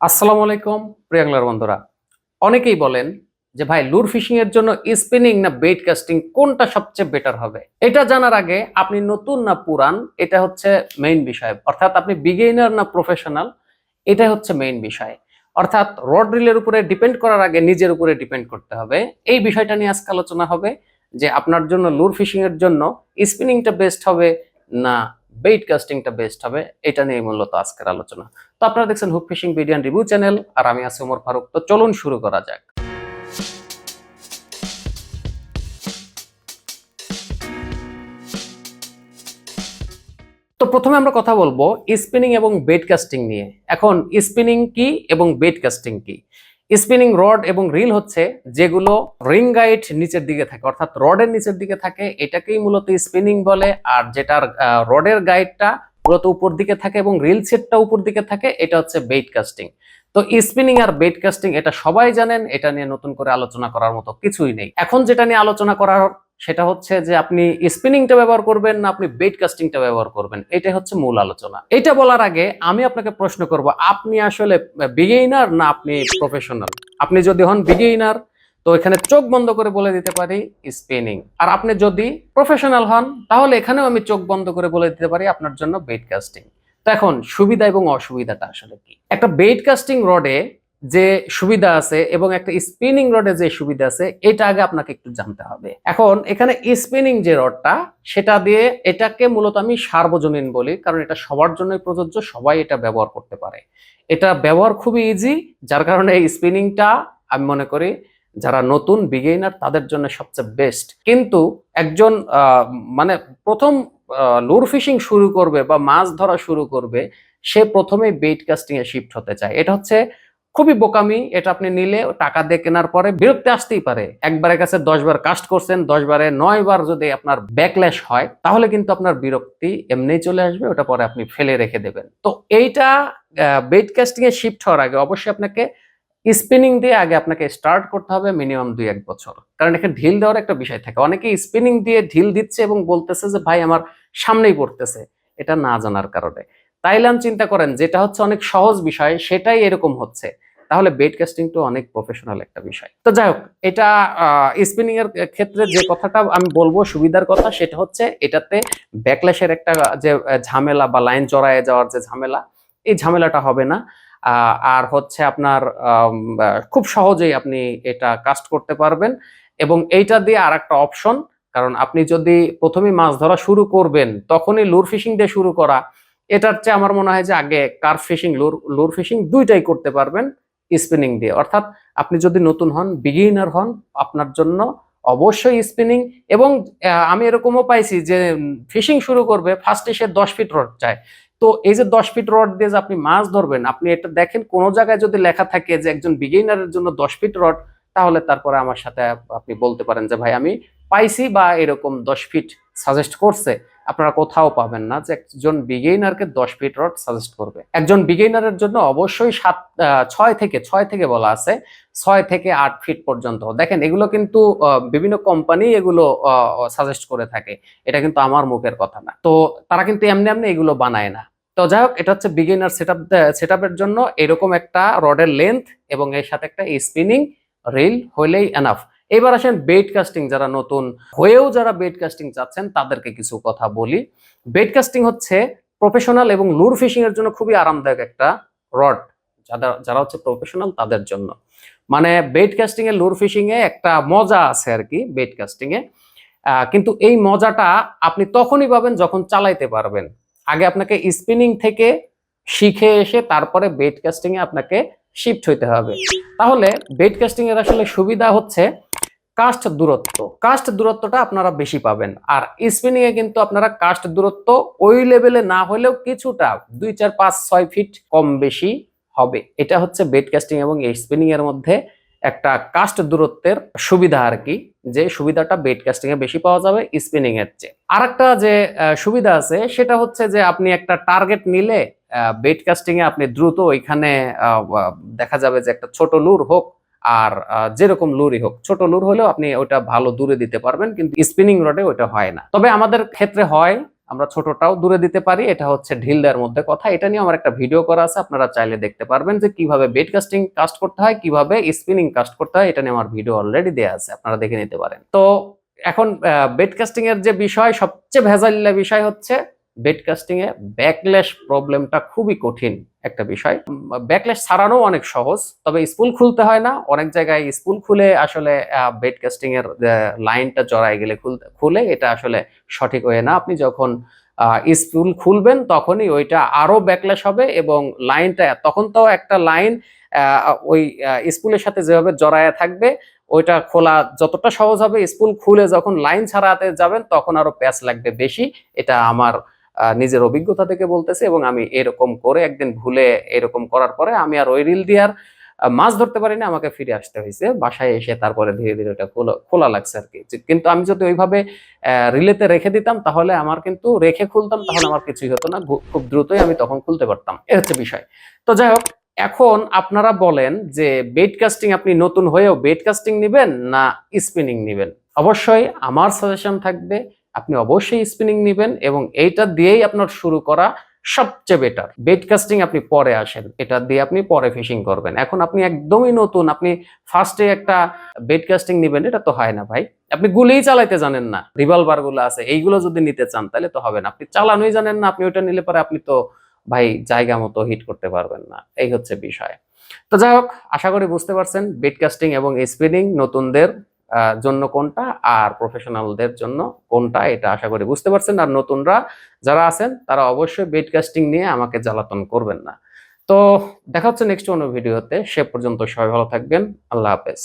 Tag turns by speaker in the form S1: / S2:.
S1: আসসালামু আলাইকুম প্রিয়াংলার বন্ধুরা। অনেকেই বলেন যে ভাই লুর ফিশিং এর জন্য স্পিনিং না বেট কাস্টিং কোনটা সবচেয়ে বেটার হবে। এটা জানার আগে আপনি নতুন না পুরান এটা হচ্ছে মেইন বিষয়, অর্থাৎ আপনি বিগিনার না প্রফেশনাল এটা হচ্ছে মেইন বিষয়। অর্থাৎ রড রিলের উপরে ডিপেন্ড করার আগে নিজের উপরে ডিপেন্ড করতে হবে। এই বিষয়টা নিয়ে আজকে আলোচনা হবে যে আপনার জন্য লুর ফিশিং এর জন্য স্পিনিংটা বেস্ট হবে না বেট কাস্টিংটা বেস্ট হবে। এটা নিয়ে মূলত আজকের আলোচনা। তো আপনারা দেখছেন hook fishing video and review channel, আর আমি আছি ওমর ফারুক। তো চলুন শুরু করা যাক। তো প্রথমে আমরা কথা বলবো স্পিনিং এবং বেট কাস্টিং নিয়ে। এখন স্পিনিং কি এবং বেট কাস্টিং কি? স্পিনিং রড এবং রিল হচ্ছে যেগুলো রিং গাইড নিচের দিকে থাকে, অর্থাৎ রডের নিচের দিকে থাকে, এটাকেই মূলত স্পিনিং বলে। আর যেটার রডের গাইডটা মূলত উপর দিকে থাকে এবং রিল সেটটা উপর দিকে থাকে, এটা হচ্ছে বেট কাস্টিং। তো স্পিনিং আর বেট কাস্টিং এটা সবাই জানেন, এটা নিয়ে নতুন করে আলোচনা করার মতো কিছুই নেই। এখন যেটা নিয়ে আলোচনা করার সেটা হচ্ছে যে আপনি স্পিনিংটা ব্যবহার করবেন না আপনি বেট কাস্টিংটা ব্যবহার করবেন, এটাই হচ্ছে মূল আলোচনা। এটা বলার আগে আমি আপনাকে প্রশ্ন করব, আপনি আসলে বিগিনার না আপনি প্রফেশনাল? আপনি যদি হন বিগিনার তো এখানে চোখ বন্ধ করে বলে দিতে পারি স্পিনিং, আর আপনি যদি প্রফেশনাল হন তাহলে এখানেও আমি চোখ বন্ধ করে বলে দিতে পারি আপনার জন্য বেট কাস্টিং। তো এখন সুবিধা এবং অসুবিধাটা আসলে কি? একটা বেট কাস্টিং রডে যে সুবিধা আছে এবং একটা স্পিনিং রডে যে সুবিধা আছে এটা আগে আপনাকে একটু জানতে হবে। এখন এখানে স্পিনিং যে রডটা সেটা দিয়ে এটাকে মূলত আমি সার্বজনীন বলি, কারণ এটা সবার জন্যই প্রযোজ্য, সবাই এটা ব্যবহার করতে পারে। এটা ব্যবহার খুবই ইজি, যার কারণে এই স্পিনিংটা আমি মনে করি যারা নতুন বিগিনার তাদের জন্য সবচেয়ে বেস্ট। কিন্তু একজন মানে প্রথম লুর ফিশিং শুরু করবে বা মাছ ধরা শুরু করবে, সে প্রথমেই বেট কাস্টিং এ শিফট হতে চায়। এটা হচ্ছে খুবই বোকামি। এটা আপনি নিলে টাকা দিয়ে কেনার পরে বিরক্তি আসতেই পারে। একবারের কাছে 10 বার কাস্ট করছেন, 10 বারে 9 বার যদি আপনার ব্যাকল্যাশ হয় তাহলে কিন্তু আপনার বিরক্তি এমনিই চলে আসবে, ওটা পরে আপনি ফেলে রেখে দেবেন। তো এইটা বেট কাস্টিং এ শিফট হওয়ার আগে অবশ্যই আপনাকে স্পিনিং দিয়ে আগে আপনাকে স্টার্ট করতে হবে মিনিমাম 2-1 বছর, কারণ এখানে ঢিল দেওয়ার একটা বিষয় থাকে। অনেকে স্পিনিং দিয়ে ঢিল দিচ্ছে এবং বলতেছে যে ভাই আমার সামনেই পড়তেছে, এটা না জানার কারণে। তাইলে চিন্তা করেন যেটা হচ্ছে অনেক সহজ বিষয় সেটাই এরকম হচ্ছে, তাহলে বেট কাস্টিং তো অনেক প্রফেশনাল একটা বিষয়। তো যাই হোক, এটা স্পিনিং এর ক্ষেত্রে যে কথাটা আমি বলবো সুবিধার কথা, সেটা হচ্ছে এটাতে ব্যাকল্যাশের একটা যে ঝামেলা বা লাইন জড়ায় যাওয়ার যে ঝামেলা, এই ঝামেলাটা হবে না। আর হচ্ছে আপনার খুব সহজেই আপনি এটা কাস্ট করতে পারবেন। এবং এইটা দিয়ে আর একটা অপশন, কারণ আপনি যদি প্রথমেই মাছ ধরা শুরু করবেন তখনই লুর ফিশিং দিয়ে শুরু করা, এটার চেয়ে আমার মনে হয় যে আগে কার্প ফিশিং লুর ফিশিং দুইটাই করতে পারবেন স্পিনিং দিয়ে। অর্থাৎ আপনি যদি নতুন হন, বিগিনার হন, আপনার জন্য অবশ্যই স্পিনিং। এবং আমি এরকমও পাইছি যে ফিশিং শুরু করবে ফার্স্টে সে 10 ফিট রড চায়। তো এই যে 10 ফিট রড দিয়ে যে আপনি মাছ ধরবেন, আপনি এটা দেখেন কোনো জায়গায় যদি লেখা থাকে যে একজন বিগিনারের জন্য 10 ফিট রড, তাহলে তারপরে আমার সাথে আপনি বলতে পারেন যে ভাই আমি পাইছি বা এরকম 10 ফিট সাজেস্ট করছে। আপনারা কোথাও পাবেন না যে একজন বিগিনারকে 10 ফিট রড সাজেস্ট করবে। একজন বিগিনারের জন্য অবশ্যই 6 থেকে বলা আছে 6 থেকে 8 ফিট পর্যন্ত। দেখেন এগুলো কিন্তু বিভিন্ন কোম্পানি এগুলো সাজেস্ট করে থাকে, এটা কিন্তু আমার মুখের কথা না। তো তারা কিন্তু এমনি এমনি এগুলো বানায় না। তো যাই হোক, এটা হচ্ছে বিগিনার সেটআপের জন্য এরকম একটা রডের লেন্থ এবং এর সাথে একটা স্পিনিং রিল হইলেই এনাফ। এবার আসেন বেট কাস্টিং, যারা নতুন হয়েও যারা বেট কাস্টিং চাচ্ছেন তাদেরকে কিছু কথা বলি। বেট কাস্টিং হচ্ছে প্রফেশনাল এবং লুর ফিশিং এর জন্য খুবই আরামদায়ক একটা রড, যারা হচ্ছে প্রফেশনাল তাদের জন্য। মানে বেট কাস্টিং এ লুর ফিশিং এ একটা মজা আছে আর কি বেট কাস্টিং এ, কিন্তু এই মজাটা আপনি তখনই পাবেন যখন চালাইতে পারবেন। আগে আপনাকে স্পিনিং থেকে শিখে এসে তারপরে বেট কাস্টিং এ আপনাকে শিফট হইতে হবে। তাহলে বেট কাস্টিং এর আসলে সুবিধা হচ্ছে কাস্ট দূরত্বটা আপনারা বেশি পাবেন। আর স্পিনিং এ কিন্তু আপনারা কাস্ট দূরত্ব ওই লেভেলে না হলেও কিছুটা 2, 4, 5, 6 ফিট কম বেশি হবে। এটা হচ্ছে বেট কাস্টিং এবং স্পিনিং এর মধ্যে একটা কাস্ট দূরত্বের সুবিধা আর কি, যে সুবিধাটা বেট কাস্টিং এ বেশি পাওয়া যাবে স্পিনিং এর চেয়ে। আরেকটা যে সুবিধা আছে সেটা হচ্ছে যে আপনি একটা টার্গেট নিলে বেট কাস্টিং এ আপনি দ্রুত ওইখানে দেখা যাবে যে একটা ছোট লুর হোক আর যেরকম লুরই হোক, ছোট লুর হলেও আপনি ওটা ভালো দূরে দিতে পারবেন, কিন্তু স্পিনিং রডে ওটা হয় না। তবে আমাদের ক্ষেত্রে হয় আমরা ছোটটাও দূরে দিতে পারি, এটা হচ্ছে ঢিল দেওয়ার মধ্যে কথা। এটা নিয়ে আমার একটা ভিডিও করা আছে, আপনারা চাইলে দেখতে পারবেন যে কিভাবে বেড কাস্টিং কাস্ট করতে হয়, কিভাবে স্পিনিং কাস্ট করতে হয়। এটা নিয়ে আমার ভিডিও অলরেডি দেওয়া আছে, আপনারা দেখে নিতে পারেন। তো এখন বেড কাস্টিং এর যে বিষয়, সবচেয়ে ভেজালিলা বিষয় হচ্ছে বেড কাস্টিং এ ব্যাকল্যাশ প্রবলেমটা খুবই কঠিন একটা বিষয়। ব্যাকল্যাশ ছাড়ানো অনেক সহজ, তবে স্পুল খুলতে হয় না। অনেক জায়গায় স্পুল খুলে আসলে বেড কাস্টিং এর লাইনটা জড়ায় গেলে খুলে এটা আসলে সঠিক ওয়ে না। আপনি যখন স্পুল খুলবেন তখনই ওইটা আরো ব্যাকল্যাশ হবে এবং লাইনটা তখন তো একটা লাইন ওই স্পুলের সাথে যেভাবে জড়ায় থাকবে ওইটা খোলা যতটা সহজ হবে, স্পুল খুলে যখন লাইন ছাড়াতে যাবেন তখন আরো প্যাচ লাগবে বেশি। এটা আমার নিজের অভিজ্ঞতা থেকে বলতেছি, এবং আমি এরকম করে একদিন ভুলে এরকম করার পরে আমি আর ওই রিল দিয়ে আর মাছ ধরতে পারিনি, আমাকে ফিরে আসতে হয়েছে বাসায় এসে। তারপরে ধীরে ধীরে ওটা খোলা লাগছে আর কি। কিন্তু আমি যদি ওইভাবে রিলেতে রেখে দিতাম তাহলে আমার কিন্তু রেখে খুলতাম, তাহলে আমার কিছুই হতো না, খুব দ্রুতই আমি তখন খুলতে পারতাম। এ হচ্ছে বিষয়। তো যাই হোক, এখন আপনারা বলেন যে বেড কাস্টিং আপনি নতুন হয়েও বেড কাস্টিং নেবেন না স্পিনিং নেবেন? অবশ্যই আমার সাজেশন থাকবে আপনি অবশ্যই স্পিনিং নেবেন, এবং এইটা দিয়েই আপনার শুরু করা সবচেয়ে বেটার। বেড কাস্টিং আপনি পরে আসেন, এটা দিয়ে আপনি পরে ফিশিং করবেন। এখন আপনি একদমই নতুন, আপনি ফার্স্টে একটা বেড কাস্টিং নেবেন, এটা তো হয় না ভাই। আপনি গুলিই চালাইতে জানেন না, রিভলভার গুলো আছে এইগুলো যদি নিতে চান তাহলে তো হবে না। আপনি চালানোই জানেন না, আপনি ওইটা নিলে পরে আপনি তো ভাই জায়গা মতো হিট করতে পারবেন না। এই হচ্ছে বিষয়। তো যাই হোক, আশা করি বুঝতে পারছেন বেড কাস্টিং এবং স্পিনিং নতুনদের জন্য কোনটা আর প্রফেশনালদের জন্য কোনটা, এটা আশা করি বুঝতে পারছেন। আর নতুনরা যারা আছেন তারা অবশ্যই বেড কাস্টিং নিয়ে আমাকে জ্বালাতন করবেন না। তো দেখা হচ্ছে নেক্সট কোনো ভিডিওতে। সে পর্যন্ত সবাই ভালো থাকবেন। আল্লাহ হাফেজ।